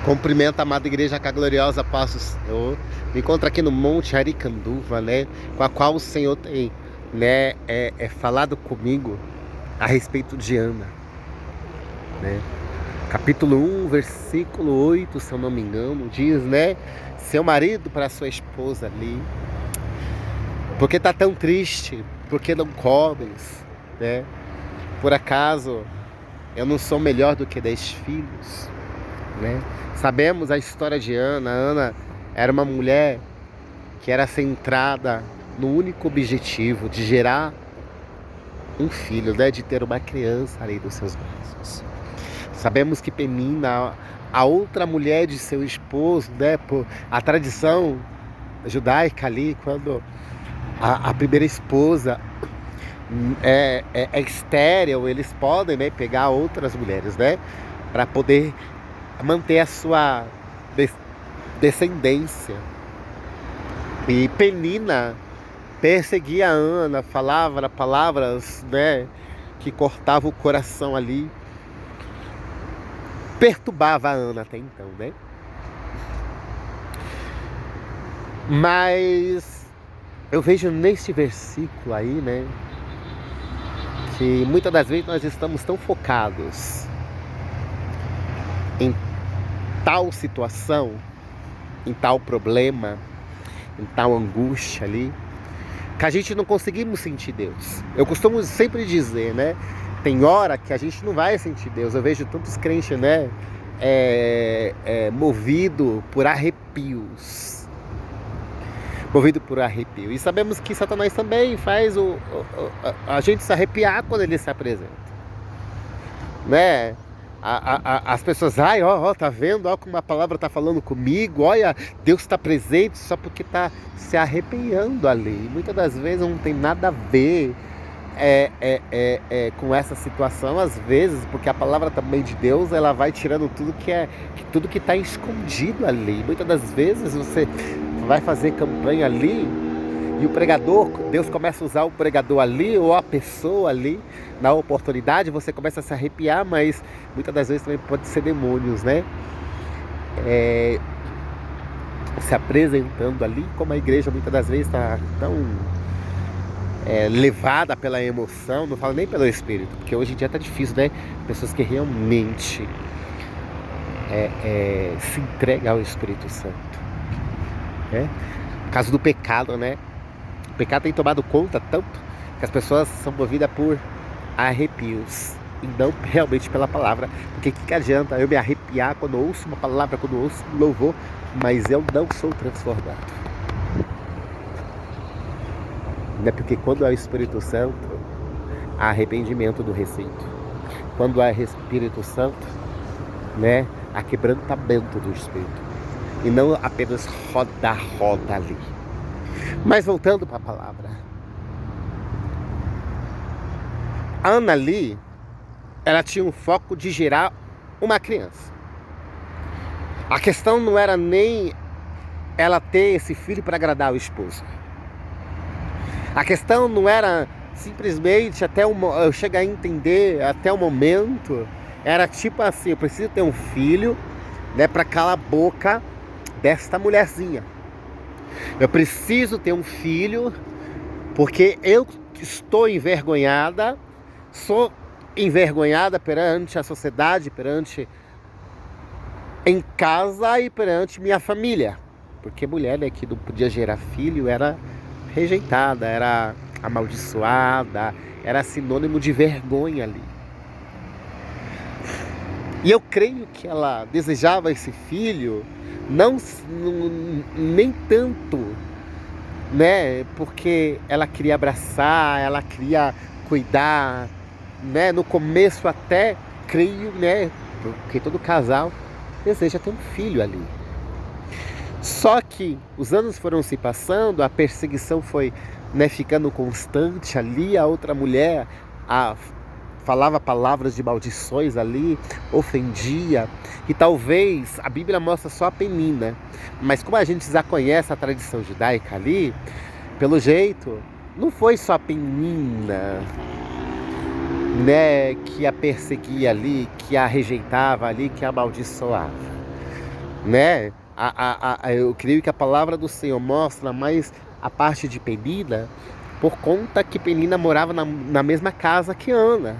Cumprimento a amada igreja com a gloriosa paz do Senhor. Me encontro aqui no Monte Aricanduva, né? Com a qual o Senhor tem, né? Falado comigo a respeito de Ana, né? Capítulo 1, versículo 8, se eu não me engano, diz, né? Seu marido para sua esposa ali. Porque tá tão triste? Porque não comes, né? Por acaso eu não sou melhor do que 10 filhos, né? Sabemos a história de Ana. Ana era uma mulher que era centrada no único objetivo de gerar um filho, né? De ter uma criança ali dos seus braços. Sabemos que Penina, a outra mulher de seu esposo, né? Por a tradição judaica ali, quando a primeira esposa é estéril, eles podem, né, pegar outras mulheres, né? Para poder manter a sua descendência. E Penina perseguia a Ana, falava palavras, né, que cortavam o coração ali, perturbava a Ana até então, né? Mas eu vejo neste versículo aí, né, que muitas das vezes nós estamos tão focados em tal situação, em tal problema, em tal angústia ali, que a gente não conseguimos sentir Deus. Eu costumo sempre dizer, né? Tem hora que a gente não vai sentir Deus. Eu vejo tantos crentes, né? Movido por arrepios. Movido por arrepio. E sabemos que Satanás também faz a gente se arrepiar quando ele se apresenta, né? As pessoas, tá vendo? Ó, como a palavra tá falando comigo. Olha, Deus está presente só porque tá se arrepiando ali. Muitas das vezes não tem nada a ver com essa situação, às vezes, porque a palavra também de Deus, ela vai tirando tudo que está escondido ali. Muitas das vezes você vai fazer campanha ali e o pregador, Deus começa a usar o pregador ali ou a pessoa ali na oportunidade, você começa a se arrepiar, mas muitas das vezes também pode ser demônios, né? Se apresentando ali, como a igreja muitas das vezes está tão levada pela emoção, não falo nem pelo espírito, porque hoje em dia tá difícil, né? Pessoas que realmente se entregam ao Espírito Santo, né? No caso do pecado, né? O pecado tem tomado conta tanto que as pessoas são movidas por arrepios e não realmente pela palavra. Porque que adianta eu me arrepiar quando eu ouço uma palavra, quando eu ouço um louvor, mas eu não sou transformado? Né? Porque quando é o Espírito Santo, há arrependimento do recinto. Quando há Espírito Santo, né, há quebrantamento do Espírito. E não apenas roda ali. Mas voltando para a palavra. A Ana ali, ela tinha um foco de gerar uma criança. A questão não era nem ela ter esse filho para agradar o esposo. A questão não era simplesmente eu chegar a entender até o momento. Era tipo assim, eu preciso ter um filho, né, para calar a boca desta mulherzinha. Eu preciso ter um filho porque eu estou envergonhada, sou envergonhada perante a sociedade, perante em casa e perante minha família. Porque mulher, né, que não podia gerar filho era rejeitada, era amaldiçoada, era sinônimo de vergonha ali. E eu creio que ela desejava esse filho, nem tanto, né, porque ela queria abraçar, ela queria cuidar, né, no começo até, creio, né, porque todo casal deseja ter um filho ali. Só que os anos foram se passando, a perseguição foi, né, ficando constante ali, a outra mulher falava palavras de maldições ali, ofendia, e talvez a Bíblia mostra só a Penina, mas como a gente já conhece a tradição judaica ali, pelo jeito, não foi só a Penina, né, que a perseguia ali, que a rejeitava ali, que a amaldiçoava. né? Eu creio que a palavra do Senhor mostra mais a parte de Penina, por conta que Penina morava na mesma casa que Ana,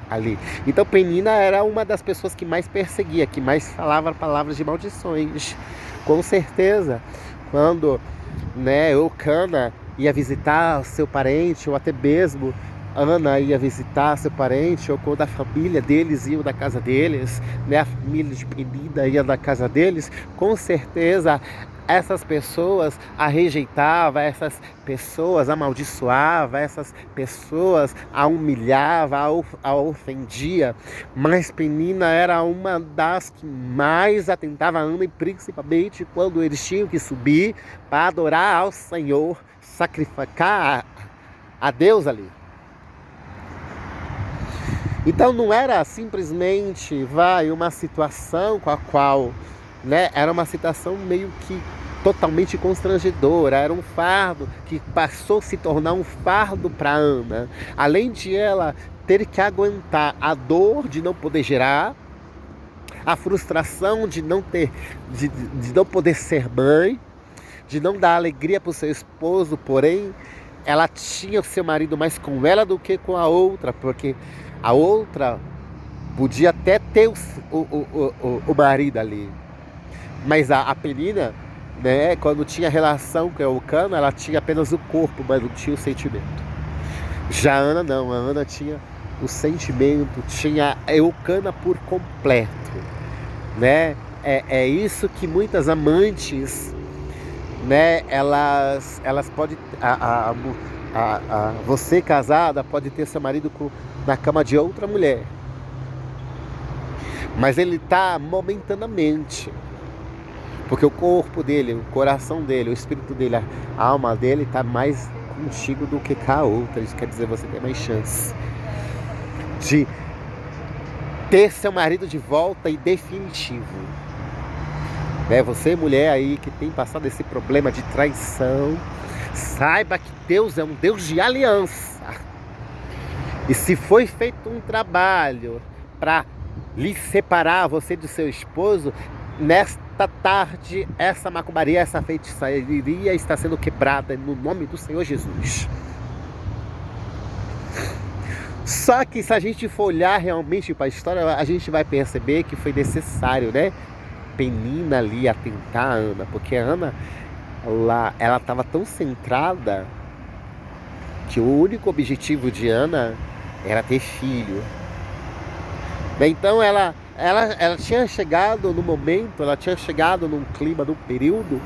ali. Então Penina era uma das pessoas que mais perseguia, que mais falava palavras de maldições. Com certeza, quando, né, Eucana ia visitar seu parente, ou até mesmo Ana ia visitar seu parente, ou quando a família deles ia da casa deles, né, a família de Penina ia da casa deles, com certeza essas pessoas a rejeitava, essas pessoas amaldiçoava, essas pessoas a humilhava, a ofendia. Mas Penina era uma das que mais atentava a Ana, e principalmente quando eles tinham que subir para adorar ao Senhor, sacrificar a Deus ali. Então não era simplesmente, uma situação com a qual, né, era uma situação meio que totalmente constrangedora, era um fardo que passou a se tornar um fardo para Ana. Além de ela ter que aguentar a dor de não poder gerar, a frustração de não ter, de não poder ser mãe, de não dar alegria para o seu esposo, porém ela tinha o seu marido mais com ela do que com a outra, porque a outra podia até ter o marido ali. Mas a Penina, né, quando tinha relação com a Eucana, ela tinha apenas o corpo, mas não tinha o sentimento. Já a Ana não, a Ana tinha o sentimento, tinha a Eucana por completo, né? É isso que muitas amantes, né, elas podem, você casada pode ter seu marido na cama de outra mulher, mas ele está momentaneamente, porque o corpo dele, o coração dele, o espírito dele, a alma dele está mais contigo do que com a outra. Isso quer dizer, você tem mais chance de ter seu marido de volta e definitivo. Né? Você, mulher aí que tem passado esse problema de traição, saiba que Deus é um Deus de aliança. E se foi feito um trabalho para lhe separar você do seu esposo, nesta tarde, essa macumbaria, essa feitiçaria está sendo quebrada no nome do Senhor Jesus. Só que se a gente for olhar realmente para a história, a gente vai perceber que foi necessário, né, Penina ali atentar a Ana, porque a Ana, ela estava tão centrada que o único objetivo de Ana era ter filho. Então ela tinha chegado no momento, ela tinha chegado num clima, num período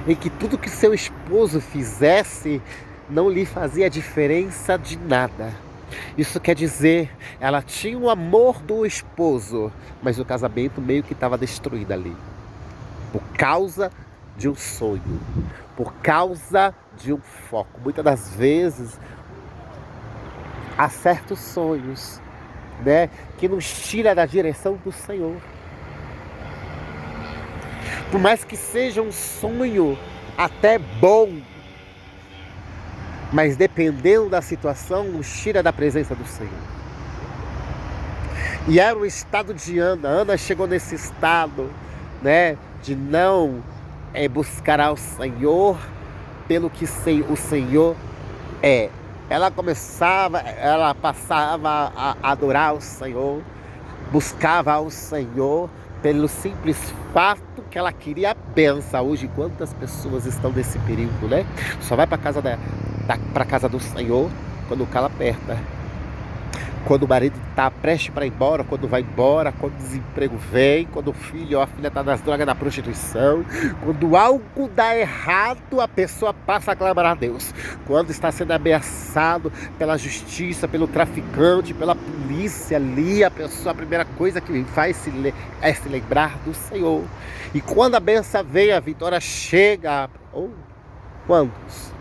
em que tudo que seu esposo fizesse não lhe fazia diferença de nada. Isso quer dizer, ela tinha o amor do esposo, mas o casamento meio que estava destruído ali, por causa de um sonho, por causa de um foco. Muitas das vezes há certos sonhos, né, que nos tira da direção do Senhor. Por mais que seja um sonho até bom, mas dependendo da situação, nos tira da presença do Senhor. E era o estado de Ana. Ana chegou nesse estado, né, de não buscar ao Senhor pelo que o Senhor é. Ela passava a adorar o Senhor, buscava ao Senhor pelo simples fato que ela queria a bênção. Hoje, quantas pessoas estão nesse período, né? Só vai para casa do Senhor quando o calo aperta, quando o marido está prestes para ir embora, quando vai embora, quando o desemprego vem, quando o filho ou a filha está nas drogas, na prostituição, quando algo dá errado, a pessoa passa a clamar a Deus. Quando está sendo ameaçado pela justiça, pelo traficante, pela polícia ali, a primeira coisa que faz é se lembrar do Senhor. E quando a bênção vem, a vitória chega. Quantos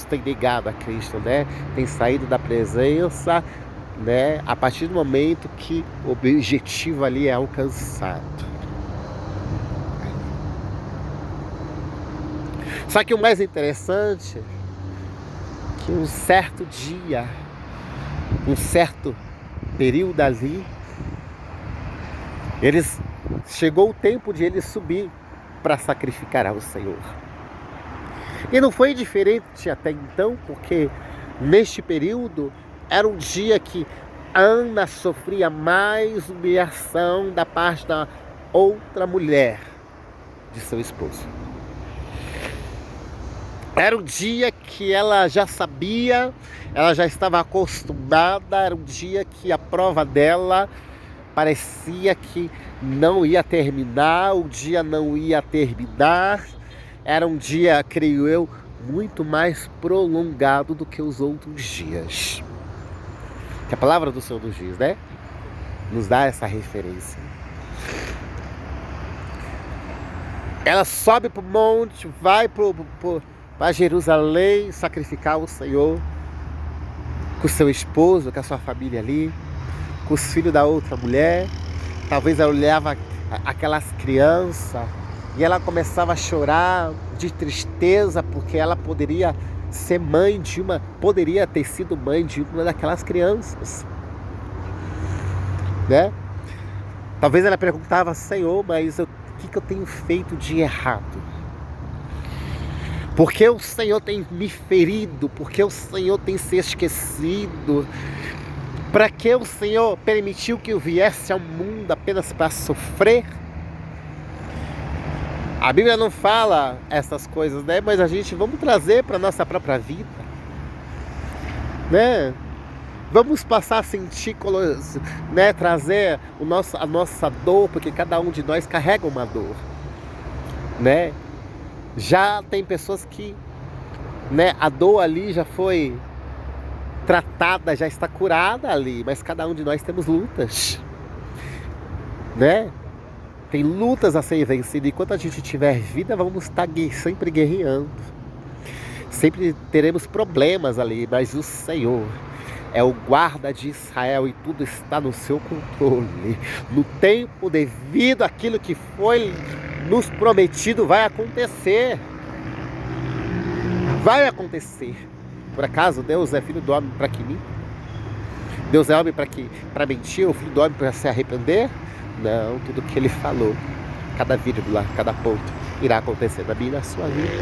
tem negado a Cristo, né? Tem saído da presença, né, a partir do momento que o objetivo ali é alcançado. Só que o mais interessante é que um certo dia, um certo período ali, eles chegou o tempo de ele subir para sacrificar ao Senhor. E não foi diferente até então, porque neste período era um dia que Ana sofria mais humilhação da parte da outra mulher de seu esposo. Era um dia que ela já sabia, ela já estava acostumada, era um dia que a prova dela parecia que não ia terminar, o dia não ia terminar. Era um dia, creio eu, muito mais prolongado do que os outros dias. Que a palavra do Senhor nos diz, né? Nos dá essa referência. Ela sobe para o monte, vai para Jerusalém sacrificar o Senhor com o seu esposo, com a sua família ali, com os filhos da outra mulher. Talvez ela olhava aquelas crianças e ela começava a chorar de tristeza porque ela poderia ser mãe poderia ter sido mãe de uma daquelas crianças, né? Talvez ela perguntava: Senhor, mas o que eu tenho feito de errado? Porque o Senhor tem me ferido? Porque o Senhor tem se esquecido? Para que o Senhor permitiu que eu viesse ao mundo apenas para sofrer? A Bíblia não fala essas coisas, né? Mas a gente vamos trazer para a nossa própria vida, né? Vamos passar a sentir, né? Trazer a nossa dor, porque cada um de nós carrega uma dor, né? Já tem pessoas que, né? A dor ali já foi tratada, já está curada ali, mas cada um de nós temos lutas, né? Tem lutas a ser vencidas. Enquanto a gente tiver vida, vamos estar sempre guerreando. Sempre teremos problemas ali, mas o Senhor é o guarda de Israel e tudo está no seu controle. No tempo devido, aquilo que foi nos prometido vai acontecer. Vai acontecer. Por acaso Deus é filho do homem para que minta? Deus é homem para mentir? Ou filho do homem para se arrepender? Não, tudo que ele falou, cada vírgula, cada ponto, irá acontecer na minha e na sua vida.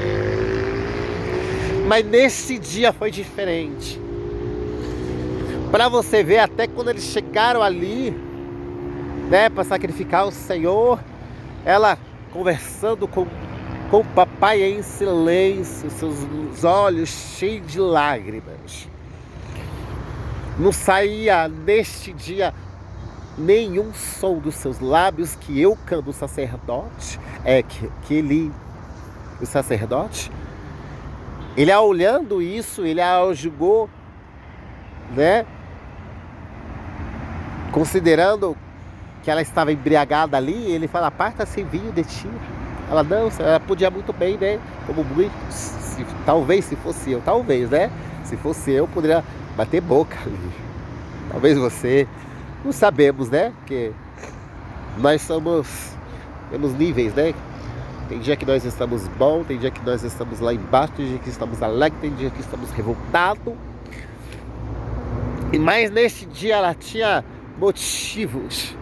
Mas nesse dia foi diferente. Para você ver, até quando eles chegaram ali, né, para sacrificar o Senhor, ela conversando com o papai em silêncio, seus olhos cheios de lágrimas. Não saía neste dia nenhum som dos seus lábios, que Eucã, o sacerdote, o sacerdote, ele olhando isso, ele a julgou, né? Considerando que ela estava embriagada ali, ele fala: aparta-se vinho de ti. Ela: não, ela podia muito bem, né? Como muitos, talvez se fosse eu, talvez, né? Se fosse eu, poderia bater boca ali. Talvez você. Não sabemos, né? Porque nós temos níveis, né? Tem dia que nós estamos bom, tem dia que nós estamos lá embaixo, tem dia que estamos alegres, tem dia que estamos revoltados. Mas neste dia ela tinha motivos,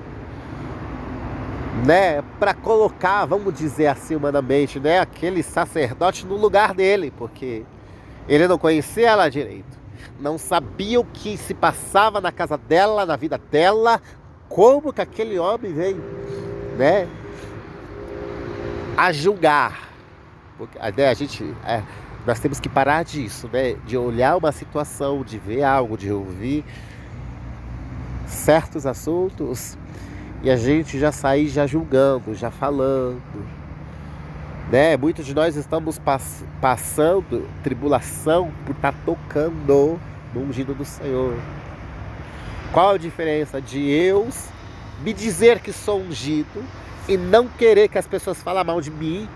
né? Para colocar, vamos dizer assim humanamente, né? Aquele sacerdote no lugar dele, porque ele não conhecia ela direito. Não sabia o que se passava na casa dela, na vida dela, como que aquele homem veio, né, a julgar. Porque, né, nós temos que parar disso, né, de olhar uma situação, de ver algo, de ouvir certos assuntos e a gente já sair já julgando, já falando, né? Muitos de nós estamos passando tribulação por estar tocando no ungido do Senhor. Qual a diferença de eu me dizer que sou ungido e não querer que as pessoas falem mal de mim,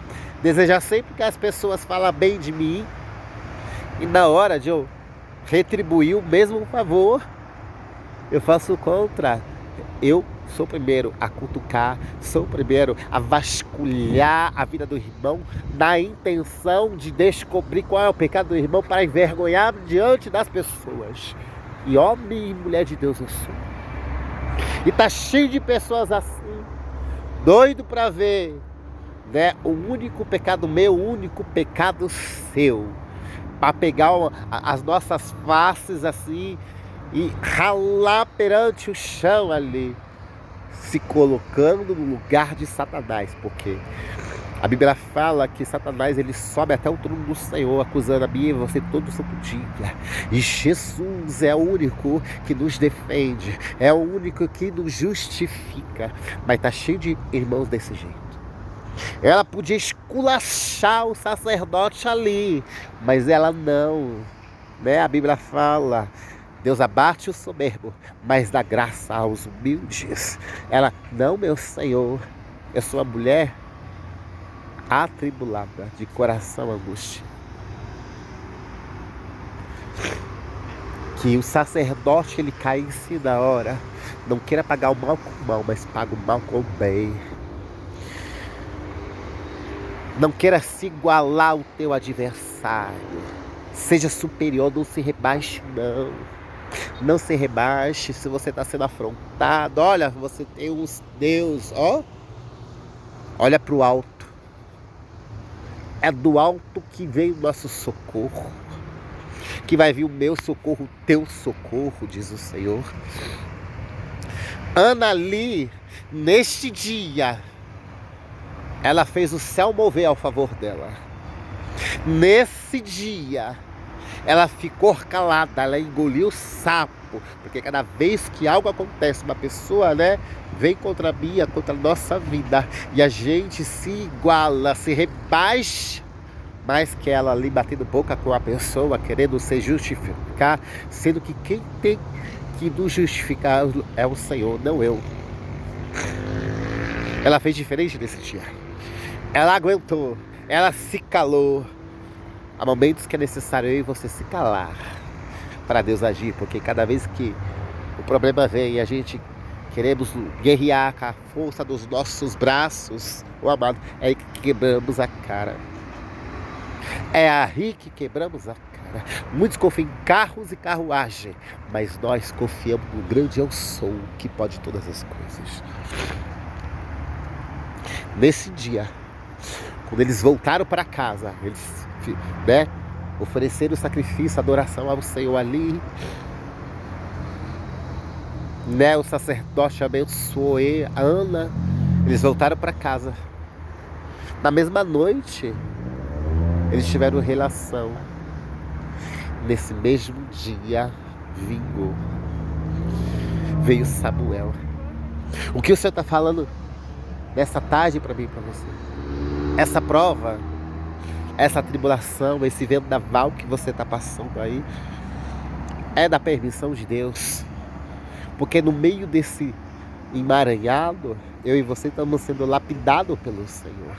desejar sempre que as pessoas falem bem de mim, e na hora de eu retribuir o mesmo favor, eu faço o contrário? Eu sou o primeiro a cutucar, sou o primeiro a vasculhar a vida do irmão, na intenção de descobrir qual é o pecado do irmão para envergonhar diante das pessoas. E homem e mulher de Deus eu sou. E tá cheio de pessoas assim, doido para ver, né, o único pecado meu, o único pecado seu, para pegar as nossas faces assim e ralar perante o chão ali, se colocando no lugar de Satanás, porque a Bíblia fala que Satanás ele sobe até o trono do Senhor, acusando a mim e você todo santo dia. E Jesus é o único que nos defende, é o único que nos justifica. Mas tá cheio de irmãos desse jeito. Ela podia esculachar o sacerdote ali, mas ela não, né? A Bíblia fala: Deus abate o soberbo, mas dá graça aos humildes. Ela: não, meu Senhor, eu sou uma mulher atribulada, de coração angústia. Que o sacerdote ele cai em si da hora. Não queira pagar o mal com o mal, mas paga o mal com o bem. Não queira se igualar ao teu adversário. Seja superior, não se rebaixe não. Não se rebaixe se você está sendo afrontado. Olha, você tem um Deus, ó. Olha para o alto. É do alto que vem o nosso socorro. Que vai vir o meu socorro, o teu socorro, diz o Senhor. Ana ali, neste dia, ela fez o céu mover ao favor dela. Nesse dia, ela ficou calada, ela engoliu o sapo. Porque cada vez que algo acontece, uma pessoa, né, vem contra mim, contra a nossa vida, e a gente se iguala, se rebaixa, mais que ela ali batendo boca com a pessoa, querendo se justificar, sendo que quem tem que nos justificar é o Senhor, não eu. Ela fez diferente nesse dia. Ela aguentou, ela se calou. Há momentos que é necessário eu e você se calar para Deus agir, porque cada vez que o problema vem e a gente queremos guerrear com a força dos nossos braços, o amado, é aí que quebramos a cara. É aí que quebramos a cara. Muitos confiam em carros e carruagem, mas nós confiamos no grande eu sou, que pode todas as coisas. Nesse dia, quando eles voltaram para casa, eles, né, ofereceram o sacrifício, a adoração ao Senhor ali, né, o sacerdote abençoou a Ana, eles voltaram para casa. Na mesma noite, eles tiveram relação. Nesse mesmo dia, veio Samuel. O que o Senhor está falando nessa tarde para mim e para você? Essa prova, essa tribulação, esse vendaval que você está passando aí, é da permissão de Deus. Porque no meio desse emaranhado, eu e você estamos sendo lapidados pelo Senhor.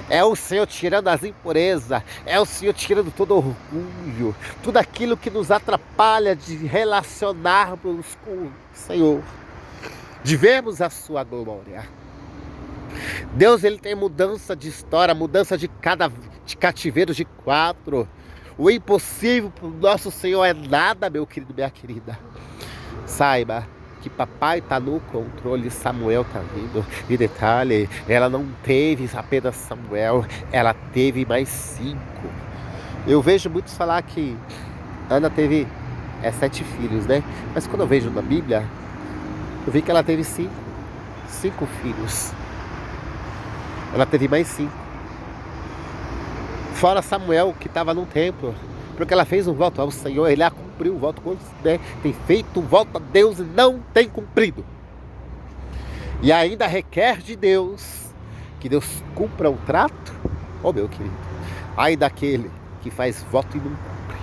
É o Senhor tirando as impurezas, é o Senhor tirando todo orgulho, tudo aquilo que nos atrapalha de relacionarmos com o Senhor, de vermos a sua glória. Deus ele tem mudança de história, mudança de cativeiro de 4. O impossível para o nosso Senhor é nada, meu querido, minha querida. Saiba que papai está no controle, Samuel está vindo. E detalhe, ela não teve apenas Samuel, ela teve mais 5. Eu vejo muitos falar que Ana teve 7 filhos, né? Mas quando eu vejo na Bíblia, eu vi que ela teve 5 filhos. Ela teve mais 5. Fora Samuel, que estava no templo, porque ela fez um voto ao Senhor, ele cumpriu o voto, né? Tem feito um voto a Deus e não tem cumprido. E ainda requer de Deus que Deus cumpra o trato. Oh, meu querido, ai daquele que faz voto e não cumpre.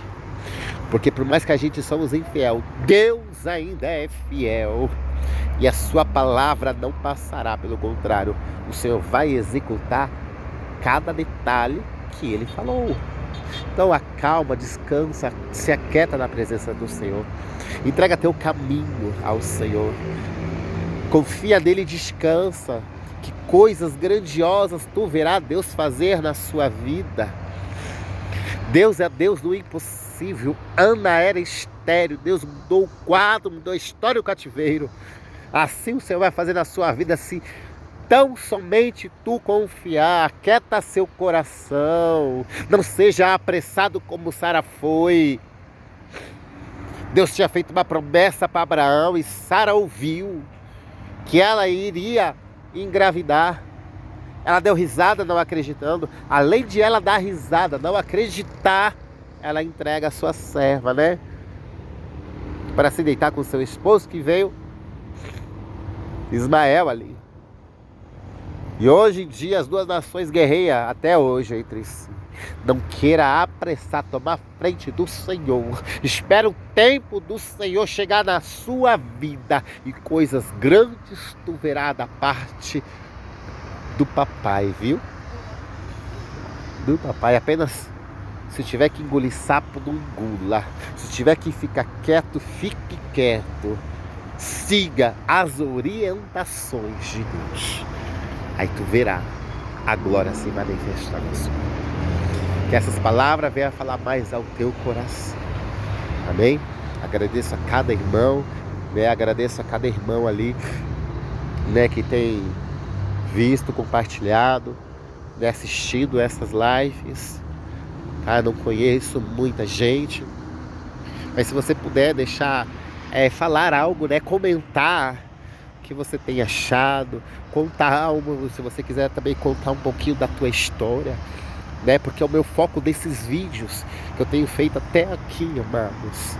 Porque por mais que a gente somos infiel, Deus ainda é fiel. E a sua palavra não passará, pelo contrário, o Senhor vai executar cada detalhe que Ele falou. Então acalma, descansa, se aquieta na presença do Senhor. Entrega teu caminho ao Senhor. Confia nele e descansa. Que coisas grandiosas tu verás Deus fazer na sua vida. Deus é Deus do impossível. Ana era estéril. Deus mudou o quadro, mudou a história do cativeiro. Assim o Senhor vai fazer na sua vida, se tão somente tu confiar. Aquieta seu coração, não seja apressado como Sara foi. Deus tinha feito uma promessa para Abraão e Sara ouviu que ela iria engravidar. Ela deu risada não acreditando. Além de ela dar risada, não acreditar, ela entrega a sua serva, né? Para se deitar com seu esposo, que veio Ismael ali. E hoje em dia as duas nações guerreiam até hoje entre si. Não queira apressar, tomar frente do Senhor. Espera o tempo do Senhor chegar na sua vida e coisas grandes tu verá da parte do papai, viu? Do papai. Apenas se tiver que engolir sapo, não engula. Se tiver que ficar quieto, fique quieto. Siga as orientações de Deus. Aí tu verá a glória se manifestar na sua vida. Que essas palavras venham falar mais ao teu coração. Amém? Agradeço a cada irmão, né? Agradeço a cada irmão ali, né, que tem visto, compartilhado, né, assistido essas lives. Tá? Não conheço muita gente, mas se você puder deixar, falar algo, né, comentar o que você tem achado, contar algo, se você quiser também contar um pouquinho da tua história, né, porque é o meu foco desses vídeos que eu tenho feito até aqui, amados.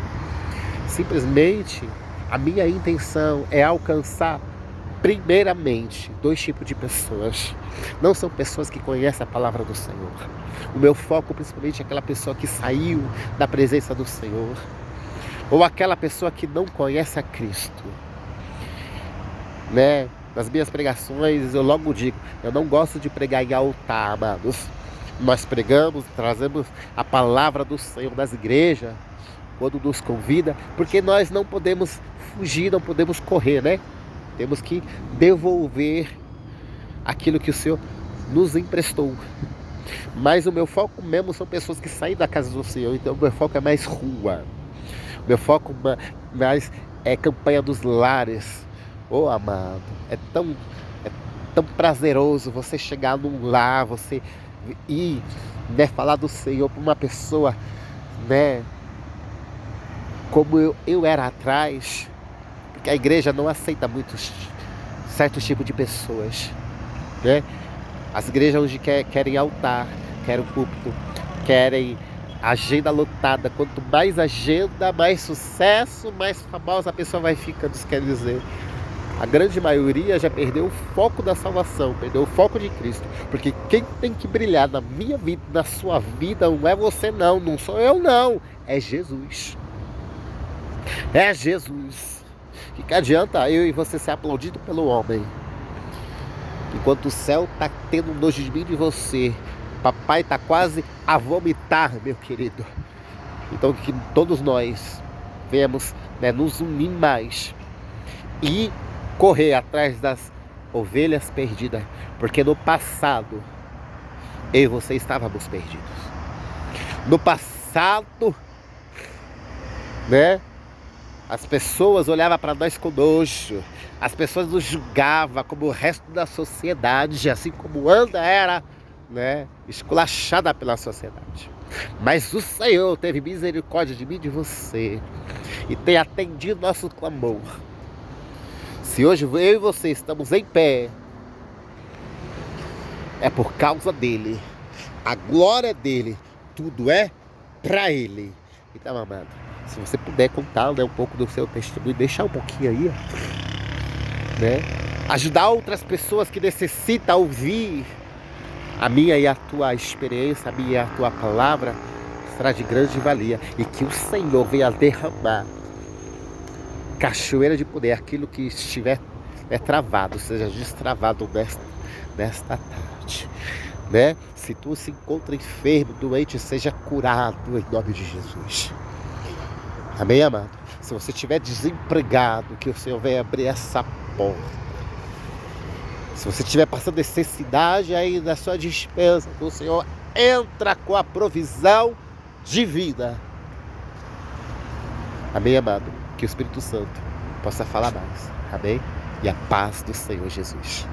Simplesmente a minha intenção é alcançar primeiramente 2 tipos de pessoas. Não são pessoas que conhecem a palavra do Senhor. O meu foco principalmente é aquela pessoa que saiu da presença do Senhor, ou aquela pessoa que não conhece a Cristo, né? Nas minhas pregações eu logo digo, eu não gosto de pregar em altar, amados. Nós pregamos, trazemos a palavra do Senhor nas igrejas quando nos convida, porque nós não podemos fugir, não podemos correr, né? Temos que devolver aquilo que o Senhor nos emprestou. Mas o meu foco mesmo são pessoas que saem da casa do Senhor. Então o meu foco é mais rua. O meu foco mais é campanha dos lares. Oh, amado, é tão prazeroso você chegar num lar, você ir, né, falar do Senhor para uma pessoa, né, como eu era atrás. Porque a igreja não aceita muitos certos tipos de pessoas, né? As igrejas hoje querem altar, querem púlpito, querem agenda lotada. Quanto mais agenda, mais sucesso, mais famosa a pessoa vai ficando. Isso quer dizer, a grande maioria já perdeu o foco da salvação, perdeu o foco de Cristo. Porque quem tem que brilhar na minha vida, na sua vida, não é você não, não sou eu não, é Jesus. É Jesus. Que adianta eu e você ser aplaudido pelo homem, enquanto o céu está tendo nojo de mim e de você. Papai está quase a vomitar, meu querido. Então que todos nós venhamos, né, nos unir mais e correr atrás das ovelhas perdidas. Porque no passado eu e você estávamos perdidos. No passado, né, as pessoas olhavam para nós com nojo. As pessoas nos julgavam como o resto da sociedade, assim como Ana era, né, esculachada pela sociedade. Mas o Senhor teve misericórdia de mim e de você e tem atendido nosso clamor. Se hoje eu e você estamos em pé, é por causa dele. A glória dele, tudo é para ele. Então, amado, se você puder contar, né, um pouco do seu testemunho, deixar um pouquinho aí, né? Ajudar outras pessoas que necessitam ouvir a minha e a tua experiência, a minha e a tua palavra, será de grande valia. E que o Senhor venha derramar cachoeira de poder, aquilo que estiver travado, seja destravado nesta tarde, né? Se tu se encontra enfermo, doente, seja curado em nome de Jesus. Amém, amado? Se você estiver desempregado, que o Senhor venha abrir essa porta. Se você estiver passando necessidade aí na sua despesa, o Senhor entra com a provisão divina. Amém, amado? Que o Espírito Santo possa falar mais. Amém? e a paz do Senhor Jesus.